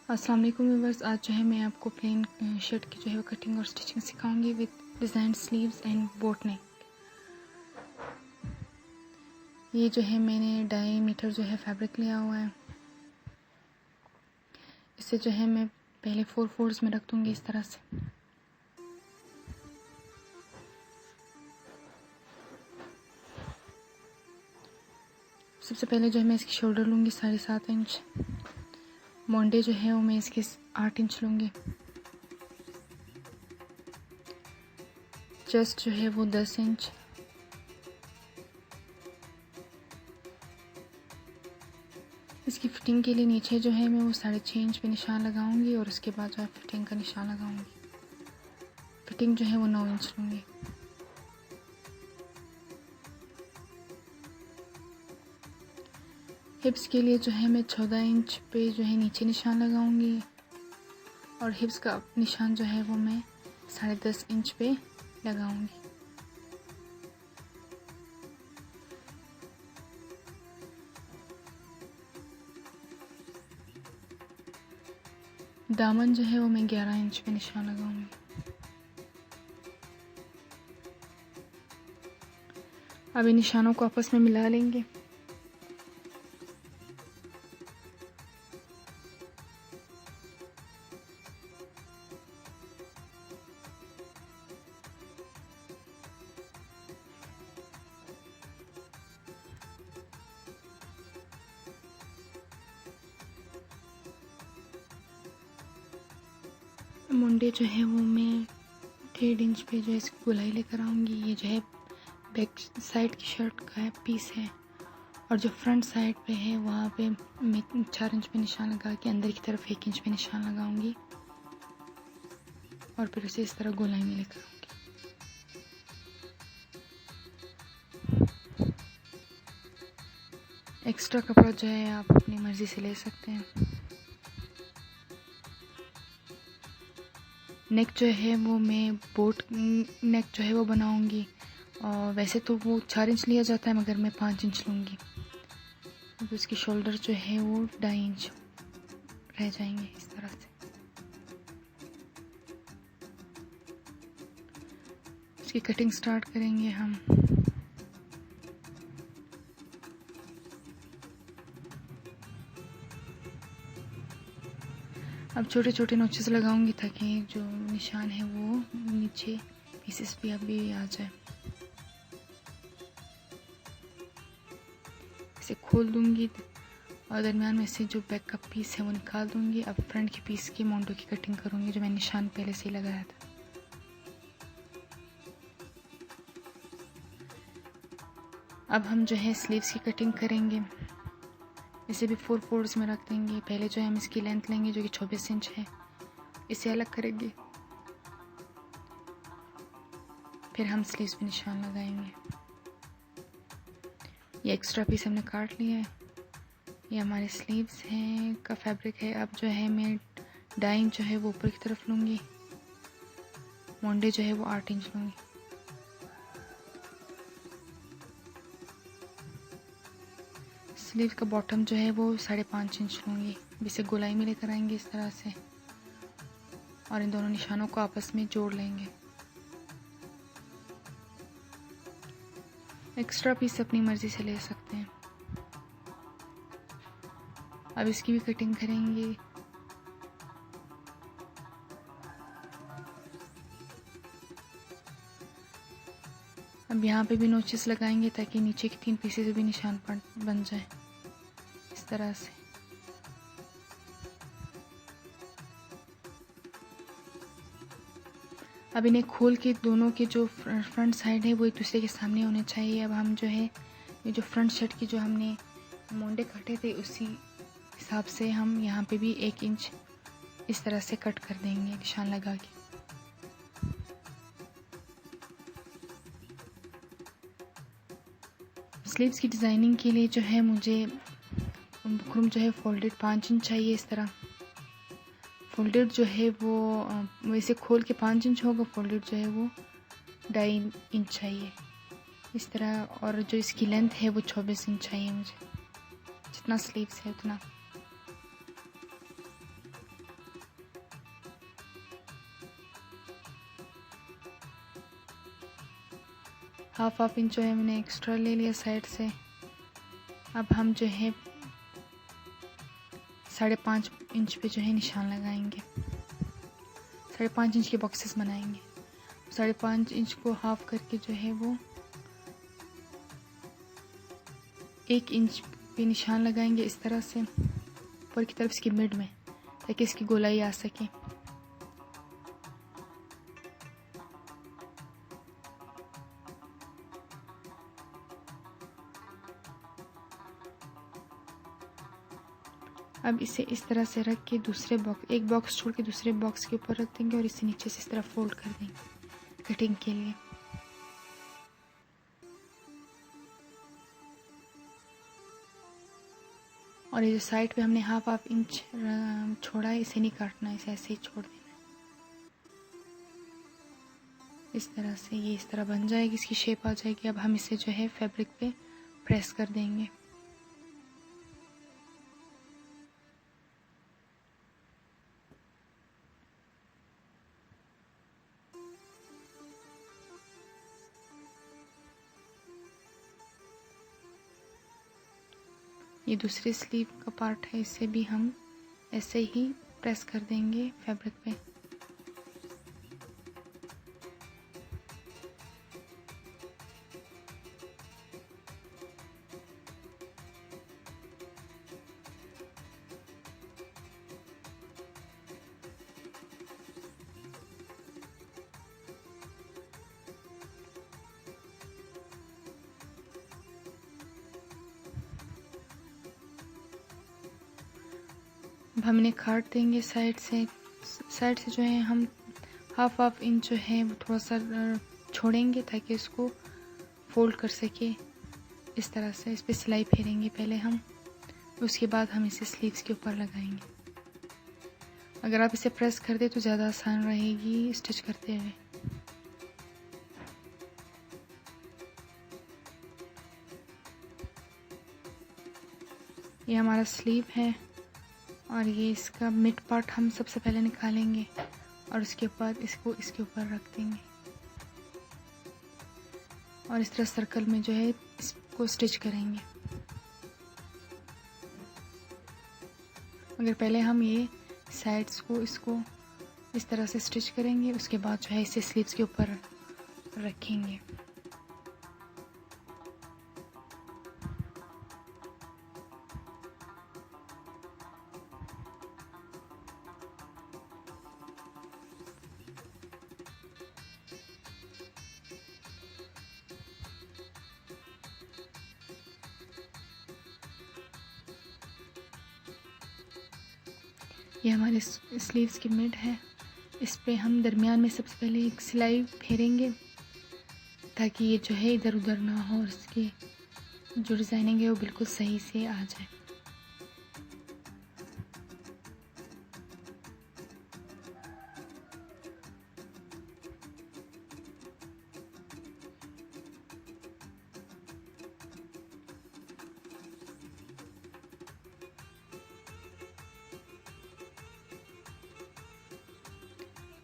अस्सलाम वालेकुम व्यूअर्स। आज जो है मैं आपको प्लेन शर्ट की जो है वो कटिंग और स्टिचिंग सिखाऊंगी with design sleeves and boat neck. ये जो है मैंने 2.5 मीटर जो है फैब्रिक लिया हुआ है। इसे जो है मैं पहले 4 फोल्ड्स में रख दूंगी इस तरह से। सबसे पहले जो है मैं इसकी शोल्डर लूँगी 7.5 इंच। मोंडे जो है वो मैं इसके 8 इंच लूँगी। चेस्ट जो है वो 10 इंच। इसकी फिटिंग के लिए नीचे जो है मैं वो 6.5 इंच पे निशान लगाऊंगी और उसके बाद जो है फिटिंग का निशान लगाऊंगी। फिटिंग जो है वो 9 इंच लूँगी। हिप्स के लिए जो है मैं 14 इंच पे जो है नीचे निशान लगाऊंगी और हिप्स का निशान जो है वो मैं 10.5 इंच पे लगाऊंगी। दामन जो है वो मैं 11 इंच पे निशान लगाऊंगी। अब इन निशानों को आपस में मिला लेंगे। मुंडे जो है वो मैं 1.5 इंच पे जो है इसकी गोलाई लेकर आऊँगी। ये जो है बैक साइड की शर्ट का है पीस है और जो फ्रंट साइड पे है वहाँ पे मैं 4 इंच पे निशान लगा के अंदर की तरफ 1 इंच पे निशान लगाऊंगी और फिर उसे इस तरह गोलाई में लेकर आऊँगी। एक्स्ट्रा कपड़ा जो है आप अपनी मर्ज़ी से ले सकते हैं। नेक जो है वो मैं बोट नेक जो है वो बनाऊंगी और वैसे तो वो 4 इंच लिया जाता है मगर मैं 5 इंच लूँगी। तो उसकी शोल्डर जो है वो 2.5 इंच रह जाएंगे इस तरह से। इसकी कटिंग स्टार्ट करेंगे हम। अब छोटे छोटे नोचेस लगाऊंगी ताकि जो निशान है वो नीचे पीसेस भी अभी आ जाए। इसे खोल दूंगी और दरम्यान में से जो बैक का पीस है वो निकाल दूंगी। अब फ्रंट के पीस की मोंडो की कटिंग करूंगी जो मैंने निशान पहले से ही लगाया था। अब हम जो है स्लीव्स की कटिंग करेंगे। इसे भी 4 फोल्ड्स में रख देंगे। पहले जो है हम इसकी लेंथ लेंगे जो कि 24 इंच है, इसे अलग करेंगे। फिर हम स्लीव्स पे निशान लगाएंगे। ये एक्स्ट्रा पीस हमने काट लिया है। ये हमारे स्लीव्स हैं का फैब्रिक है। अब जो है मैं 2.5 इंच जो है वो ऊपर की तरफ लूँगी। मोंडे जो है वो 8 इंच लूँगी। स्लीव का बॉटम जो है वो 5.5 इंच लूँगी। इसे गोलाई में लेकर आएंगे इस तरह से और इन दोनों निशानों को आपस में जोड़ लेंगे। एक्स्ट्रा पीस अपनी मर्ज़ी से ले सकते हैं। अब इसकी भी कटिंग करेंगे। अब यहाँ पे भी नोचेस लगाएंगे ताकि नीचे के 3 पीसेस भी निशान बन जाए इस तरह से। अब इन्हें खोल के दोनों के जो फ्रंट साइड है वो एक दूसरे के सामने होने चाहिए। अब हम जो है ये जो फ्रंट शर्ट की जो हमने मोंडे काटे थे उसी हिसाब से हम यहाँ पे भी 1 इंच इस तरह से कट कर देंगे निशान लगा के। स्लीव्स की डिज़ाइनिंग के लिए जो है मुझे बुकरम जो है फोल्डेड 5 इंच चाहिए इस तरह। फोल्डेड जो है वो इसे खोल के 5 इंच होगा, फोल्डेड जो है वो 2.5 इंच चाहिए इस तरह। और जो इसकी लेंथ है वो 24 इंच चाहिए मुझे, जितना स्लीव्स है उतना। हाफ इंच जो है मैंने एक्स्ट्रा ले लिया साइड से। अब हम जो है 5.5 इंच पे जो है निशान लगाएंगे। 5.5 इंच के बॉक्सेस बनाएंगे। 5.5 इंच को हाफ करके जो है वो 1 इंच पे निशान लगाएंगे इस तरह से ऊपर की तरफ इसकी मिड में, ताकि इसकी गोलाई आ सके। अब इसे इस तरह से रख के एक बॉक्स छोड़ के दूसरे बॉक्स के ऊपर रख देंगे और इसे नीचे से इस तरह फोल्ड कर देंगे कटिंग के लिए। और ये जो साइड पे हमने हाफ इंच छोड़ा है, इसे नहीं काटना है, इसे ऐसे ही छोड़ देना है। इस तरह से ये इस तरह बन जाएगी, इसकी शेप आ जाएगी। अब हम इसे जो है फैब्रिक पे प्रेस कर देंगे। ये दूसरी स्लीव का पार्ट है, इसे भी हम ऐसे ही प्रेस कर देंगे फैब्रिक पे। अब हम इन्हें काट देंगे साइड से जो है हम हाफ इंच जो है वो थोड़ा सा छोड़ेंगे, ताकि इसको फोल्ड कर सके। इस तरह से इस पर सिलाई फेरेंगे पहले हम, उसके बाद हम इसे स्लीव्स के ऊपर लगाएंगे। अगर आप इसे प्रेस कर दे तो ज़्यादा आसान रहेगी स्टिच करते हुए। ये हमारा स्लीव है और ये इसका मिड पार्ट हम सबसे पहले निकालेंगे और उसके बाद इसको इसके ऊपर रख देंगे और इस तरह सर्कल में जो है इसको स्टिच करेंगे। अगर पहले हम ये साइड्स को इसको इस तरह से स्टिच करेंगे, उसके बाद जो है इसे स्लीव्स के ऊपर रखेंगे। ये हमारे स्लीव्स की मिड है। इस पे हम दरमियान में सबसे पहले एक सिलाई फेरेंगे, ताकि ये जो है इधर उधर ना हो और इसकी जो डिज़ाइनिंग है वो बिल्कुल सही से आ जाए।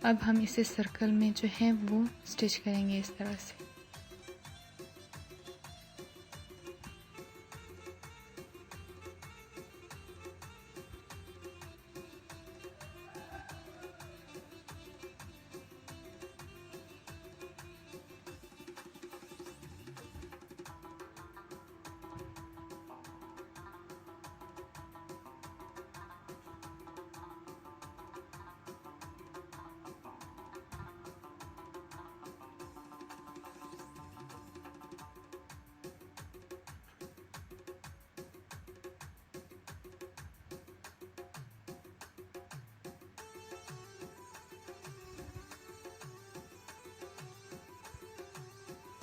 अब हम इसे सर्कल में जो है वो स्टिच करेंगे इस तरह से।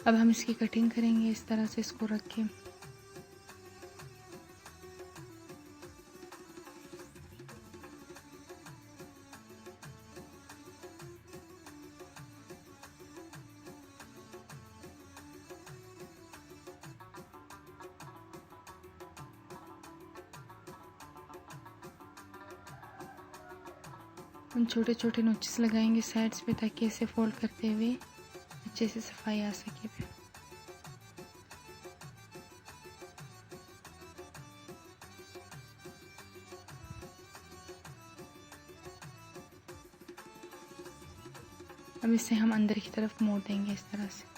अब हम इसकी कटिंग करेंगे इस तरह से, इसको रख के। हम छोटे छोटे नोचेस लगाएंगे साइड्स पे, ताकि इसे फोल्ड करते हुए अच्छे से सफाई आ सके। अब इसे हम अंदर की तरफ मोड़ देंगे इस तरह से।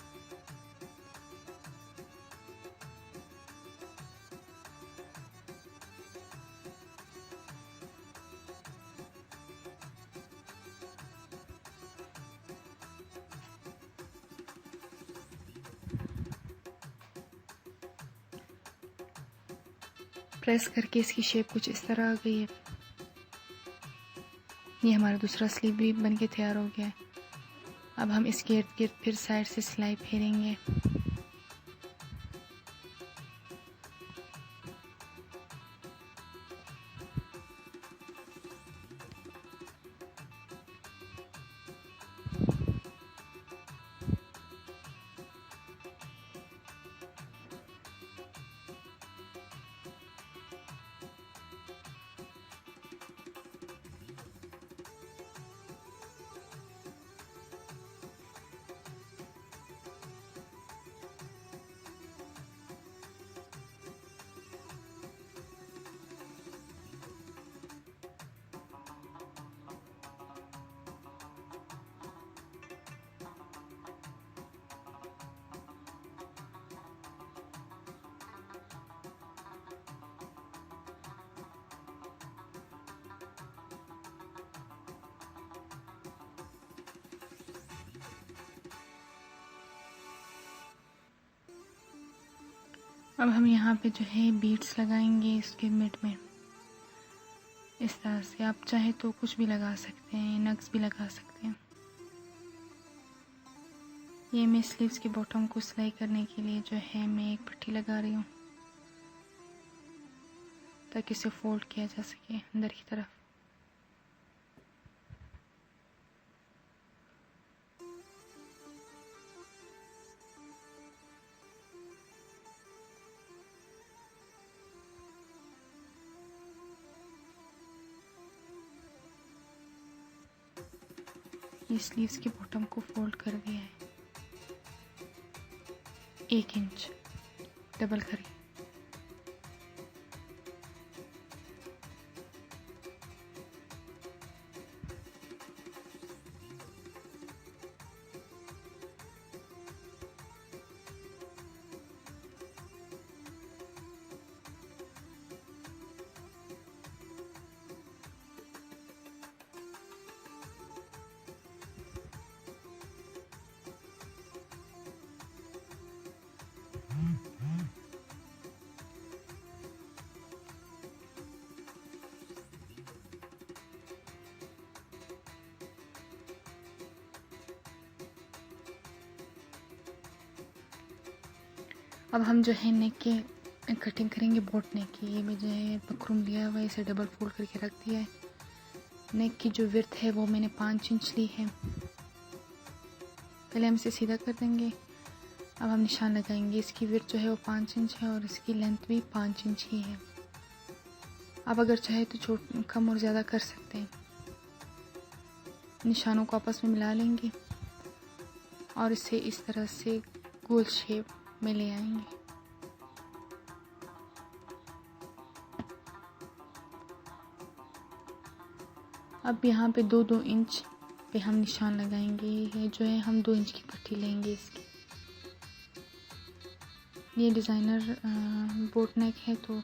प्रेस करके इसकी शेप कुछ इस तरह आ गई है। ये हमारा दूसरा स्लीव भी बनके तैयार हो गया है। अब हम इसके इर्द गिर्द फिर साइड से सिलाई फेरेंगे। अब हम यहाँ पे जो है बीड्स लगाएंगे इसके मिड में इस तरह से। आप चाहे तो कुछ भी लगा सकते हैं, नग्स भी लगा सकते हैं। ये मैं स्लीव्स के बॉटम को सिलाई करने के लिए जो है मैं एक पट्टी लगा रही हूँ ताकि इसे फोल्ड किया जा सके अंदर की तरफ। ये स्लीव्स के बॉटम को फोल्ड कर दिया है 1 इंच डबल करके। अब हम जो है नेक के कटिंग करेंगे बोट नेक की। ये मैं जो है बकरूम लिया हुआ है, इसे डबल फोल्ड करके रख दिया है। नेक की जो विड्थ है वो मैंने 5 इंच ली है। पहले हम इसे सीधा कर देंगे। अब हम निशान लगाएंगे। इसकी विड्थ जो है वो 5 इंच है और इसकी लेंथ भी 5 इंच ही है। आप अगर चाहे तो कम और ज़्यादा कर सकते हैं। निशानों को आपस में मिला लेंगे और इसे इस तरह से गोल शेप में ले आएंगे। अब यहाँ पे 2-2 इंच पे हम निशान लगाएंगे। ये जो है हम 2 इंच की पट्टी लेंगे इसकी। ये डिज़ाइनर बोट नेक है तो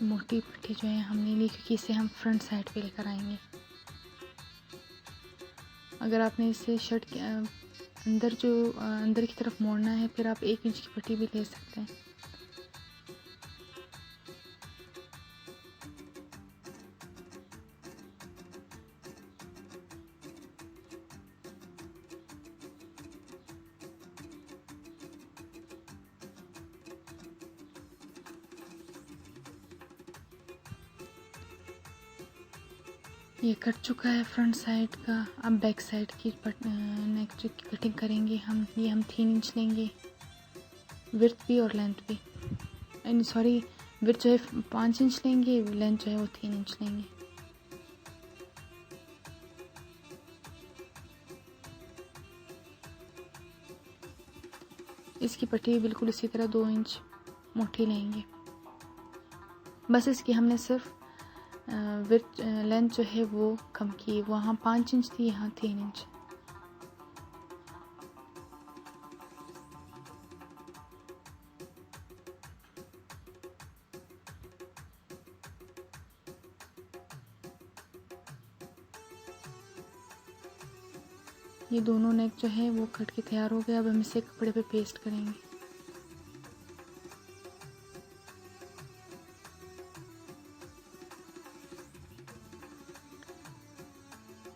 मोटी पट्टी जो है हमने ली क्योंकि इसे हम फ्रंट साइड पे लेकर आएंगे। अगर आपने इसे शर्ट के अंदर की तरफ मोड़ना है फिर आप 1 इंच की पट्टी भी ले सकते हैं। ये कट चुका है फ्रंट साइड का। अब बैक साइड की नेक जो कटिंग करेंगे हम, ये हम 3 इंच लेंगे विड्थ भी और लेंथ भी। सॉरी, विड्थ जो है 5 इंच लेंगे, लेंथ जो है वो 3 इंच लेंगे। इसकी पट्टी बिल्कुल इसी तरह 2 इंच मोटी लेंगे। बस इसकी हमने सिर्फ विड्थ लेंथ जो है वो कम की। वहाँ 5 इंच थी, यहाँ 3 इंच। ये दोनों नेक जो है वो कट के तैयार हो गया। अब हम इसे कपड़े पे पेस्ट करेंगे।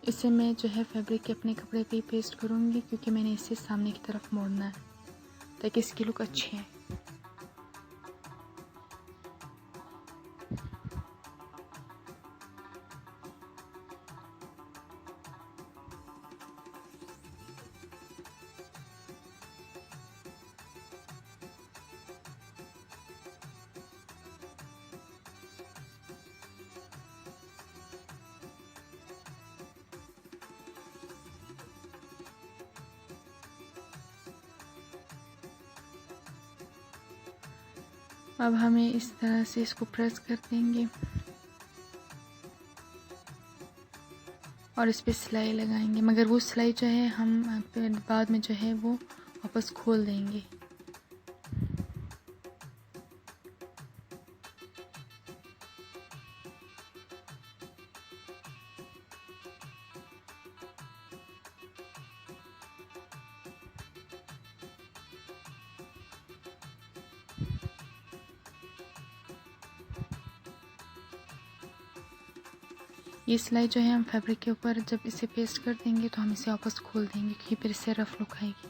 इसे मैं जो है फैब्रिक के अपने कपड़े पे ही पेस्ट करूँगी, क्योंकि मैंने इसे सामने की तरफ मोड़ना है ताकि इसकी लुक अच्छी है। अब हमें इस तरह से इसको प्रेस कर देंगे और इस पर सिलाई लगाएंगे, मगर वो सिलाई जो है हम बाद में जो है वो वापस खोल देंगे। ये सिलाई जो है हम फैब्रिक के ऊपर जब इसे पेस्ट कर देंगे तो हम इसे वापस खोल देंगे, क्योंकि फिर इससे रफ लुक आएगी।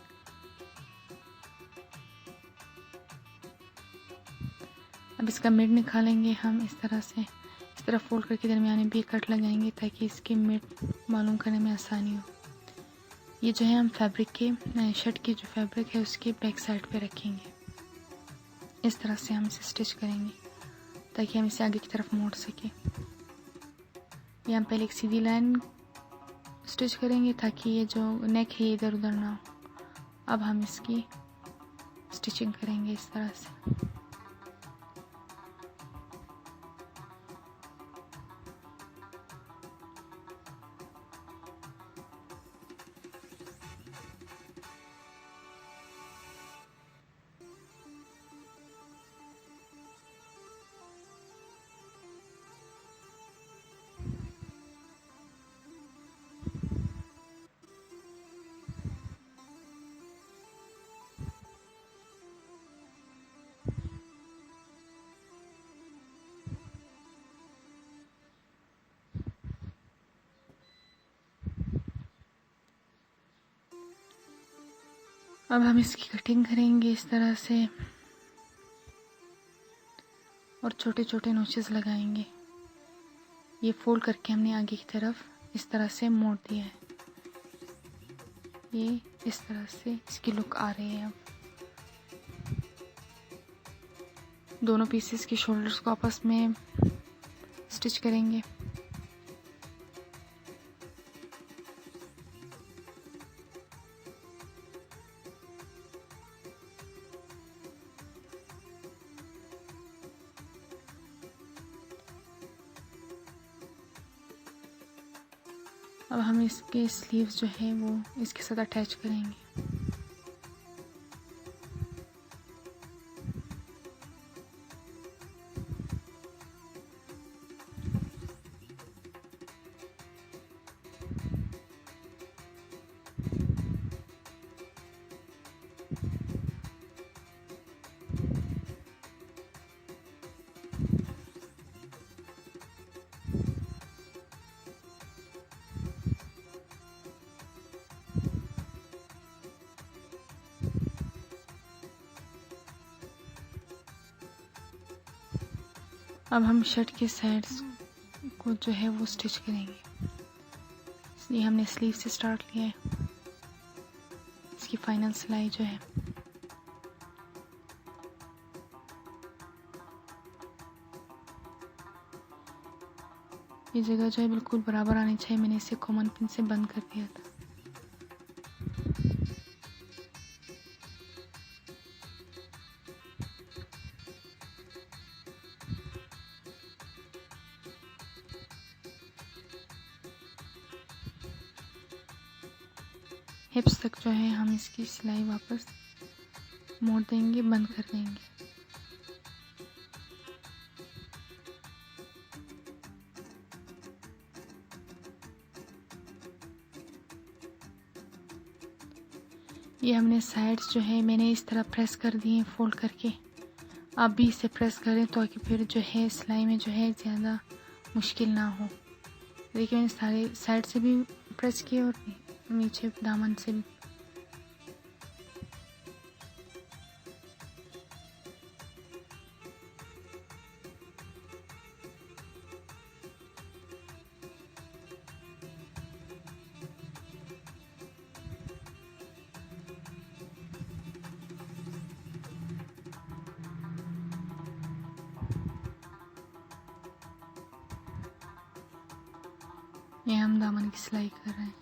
अब इसका मिड निकालेंगे हम इस तरह से, इस तरह फोल्ड करके दरमियान में भी कट लगाएंगे ताकि इसके मिड मालूम करने में आसानी हो। ये जो है हम फैब्रिक के शर्ट की जो फैब्रिक है उसके बैक साइड पे रखेंगे। इस तरह से हम इसे स्टिच करेंगे ताकि हम इसे आगे की तरफ मोड़ सकें। यहाँ पहले एक सीधी लाइन स्टिच करेंगे ताकि ये जो नेक है इधर उधर ना हो। अब हम इसकी स्टिचिंग करेंगे इस तरह से। अब हम इसकी कटिंग करेंगे इस तरह से और छोटे छोटे नोचेस लगाएंगे। ये फोल्ड करके हमने आगे की तरफ इस तरह से मोड़ दिया है। ये इस तरह से इसकी लुक आ रही है। अब दोनों पीसेस के शोल्डर्स को आपस में स्टिच करेंगे। अब हम इसके स्लीव्स जो है वो इसके साथ अटैच करेंगे। अब हम शर्ट के साइड्स को जो है वो स्टिच करेंगे। इसलिए हमने स्लीव से स्टार्ट किया है। इसकी फाइनल सिलाई जो है ये जगह जो है बिल्कुल बराबर आनी चाहिए। मैंने इसे कॉमन पिन से बंद कर दिया था। हिप्स तक जो है हम इसकी सिलाई वापस मोड़ देंगे, बंद कर देंगे। ये हमने साइड्स जो है मैंने इस तरह प्रेस कर दिए फोल्ड करके। आप भी इसे प्रेस करें ताकि फिर जो है सिलाई में जो है ज़्यादा मुश्किल ना हो। देखिए मैंने सारे साइड से भी प्रेस किए और नीचे दामन से भी। ये हम दामन की सिलाई कर रहे हैं।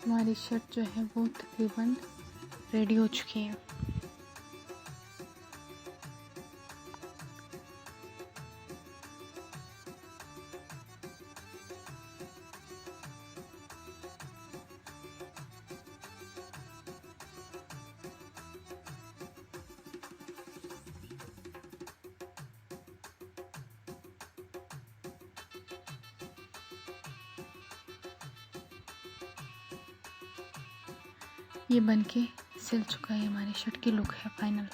हमारी शर्ट जो है वो तकरीबन रेडी हो चुकी है। ये बनके सिल चुका है, हमारी शर्ट की लुक है फाइनल।